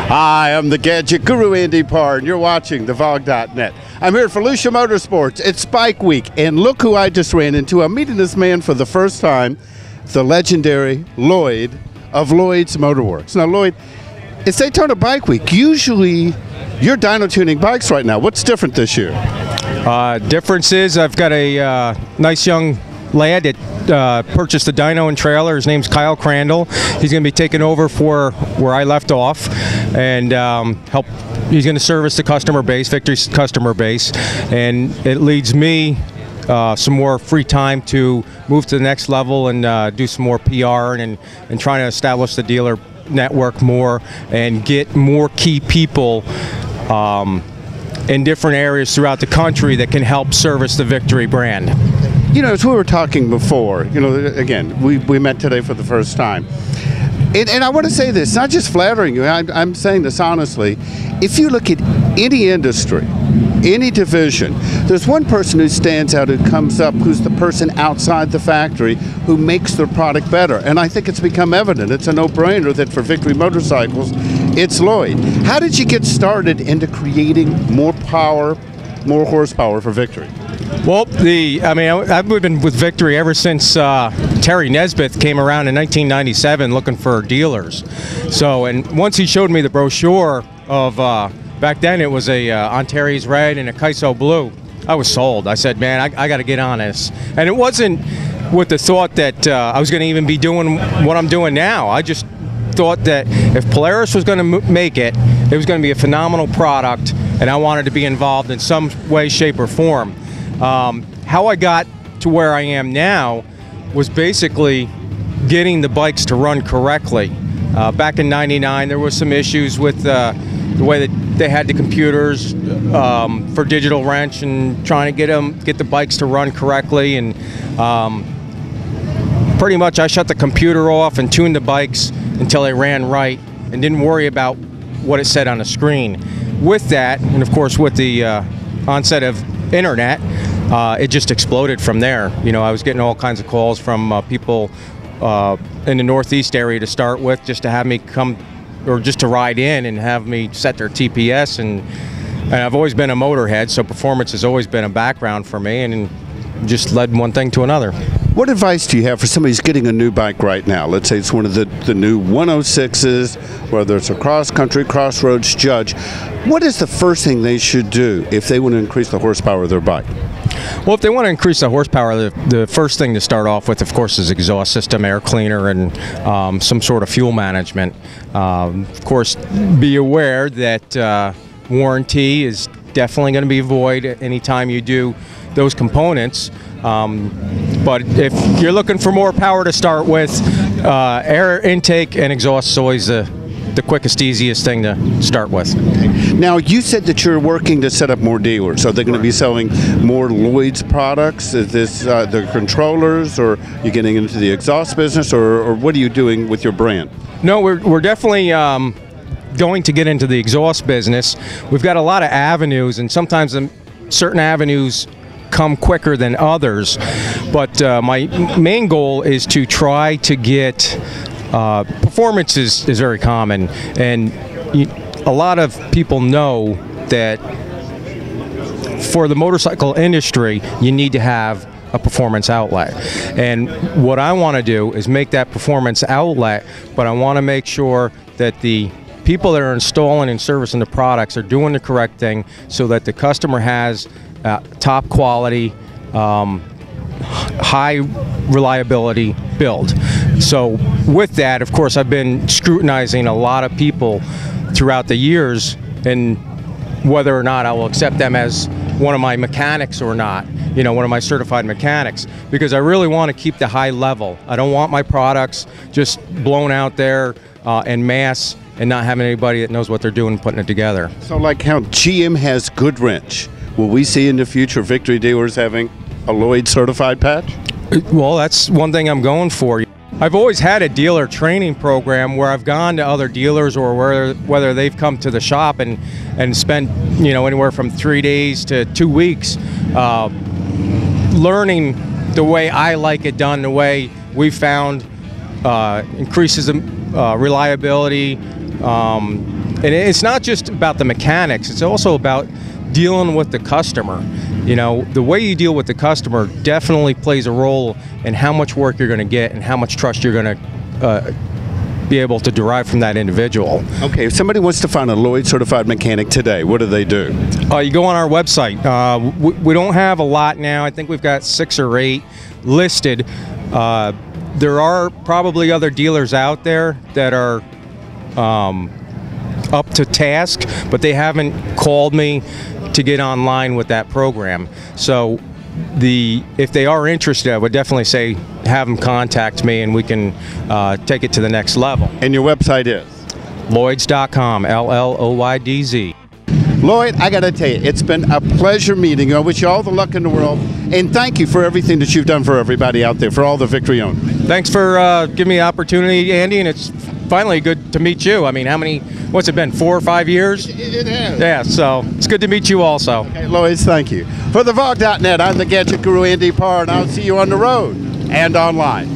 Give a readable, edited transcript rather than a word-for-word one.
Hi, I'm the Gadget Guru, Andy Parr, and you're watching the VOG.net. I'm here at Volusia Motorsports. It's Bike Week, and look who I just ran into. I'm meeting this man for the first time, the legendary Lloyd of Lloyd'z Motor Workz. Now, Lloyd, it's Daytona Bike Week. Usually, you're dyno tuning bikes right now. What's different this year? Difference is I've got a nice young lad that purchased a dyno and trailer. His name's Kyle Crandall. He's going to be taking over for where I left off and help. He's going to service the customer base, Victory's customer base, and it leads me some more free time to move to the next level and do some more PR and trying to establish the dealer network more and get more key people in different areas throughout the country that can help service the Victory brand. You know, as we were talking before, you know, again, we met today for the first time. And I want to say this, not just flattering you, I'm saying this honestly. If you look at any industry, any division, there's one person who stands out, who comes up, who's the person outside the factory who makes their product better. And I think it's become evident. It's a no-brainer that for Victory Motorcycles, it's Lloyd. How did you get started into creating more power, more horsepower for Victory? Well, I've been with Victory ever since Terry Nesbitt came around in 1997 looking for dealers. So, and once he showed me the brochure of, back then it was a Antares red and a Kaiso blue, I was sold. I said, man, I got to get on this. And it wasn't with the thought that I was going to even be doing what I'm doing now. I just thought that if Polaris was going to make it, it was going to be a phenomenal product, and I wanted to be involved in some way, shape, or form. How I got to where I am now was basically getting the bikes to run correctly. Back in '99, there was some issues with the way that they had the computers for digital wrench and trying to get the bikes to run correctly. And pretty much I shut the computer off and tuned the bikes until they ran right and didn't worry about what it said on the screen. With that, and of course with the onset of internet, it just exploded from there. You know, I was getting all kinds of calls from people in the Northeast area to start with, just to have me come, or just to ride in and have me set their TPS. And I've always been a motorhead, so performance has always been a background for me, and just led one thing to another. What advice do you have for somebody who's getting a new bike right now? Let's say it's one of the new 106s, whether it's a cross-country, crossroads Judge. What is the first thing they should do if they want to increase the horsepower of their bike? Well, if they want to increase the horsepower, the first thing to start off with, of course, is exhaust system, air cleaner, and some sort of fuel management. Of course, be aware that warranty is definitely going to be void anytime you do those components. But if you're looking for more power to start with, air intake and exhaust is always the quickest, easiest thing to start with. Now, you said that you're working to set up more dealers. So they're going to be selling more Lloyd's products? Is this the controllers, or are you getting into the exhaust business, or what are you doing with your brand? No, we're definitely going to get into the exhaust business. We've got a lot of avenues, and sometimes certain avenues come quicker than others. But my main goal is to try to get performance is very common, and a lot of people know that for the motorcycle industry you need to have a performance outlet. And what I want to do is make that performance outlet, but I want to make sure that the people that are installing and servicing the products are doing the correct thing so that the customer has top quality, high reliability build. So with that, of course, I've been scrutinizing a lot of people throughout the years, and whether or not I will accept them as one of my mechanics or not, you know, one of my certified mechanics, because I really want to keep the high level. I don't want my products just blown out there en masse and not having anybody that knows what they're doing putting it together. So like how GM has good wrench, will we see in the future Victory dealers having a Lloyd certified patch? Well, that's one thing I'm going for. I've always had a dealer training program where I've gone to other dealers, or whether they've come to the shop and spent, you know, anywhere from 3 days to 2 weeks learning the way I like it done, the way we found increases reliability, and it's not just about the mechanics, it's also about dealing with the customer. You know, the way you deal with the customer definitely plays a role in how much work you're going to get and how much trust you're going to be able to derive from that individual. Okay, if somebody wants to find a Lloyd certified mechanic today, what do they do? You go on our website. We don't have a lot now. I think we've got 6 or 8 listed. There are probably other dealers out there that are up to task, but they haven't called me to get online with that program. So if they are interested, I would definitely say have them contact me and we can take it to the next level. And your website is? Lloydz.com, Lloydz. Lloyd, I got to tell you, it's been a pleasure meeting you. I wish you all the luck in the world, and thank you for everything that you've done for everybody out there, for all the victory owners. Thanks for giving me the opportunity, Andy, and it's finally good to meet you. I mean, what's it been, 4 or 5 years? It has. Yeah, so it's good to meet you also. Okay, Lloyd's, thank you. For the VOG.net, I'm the Gadget Guru, Andy Parr, and I'll see you on the road and online.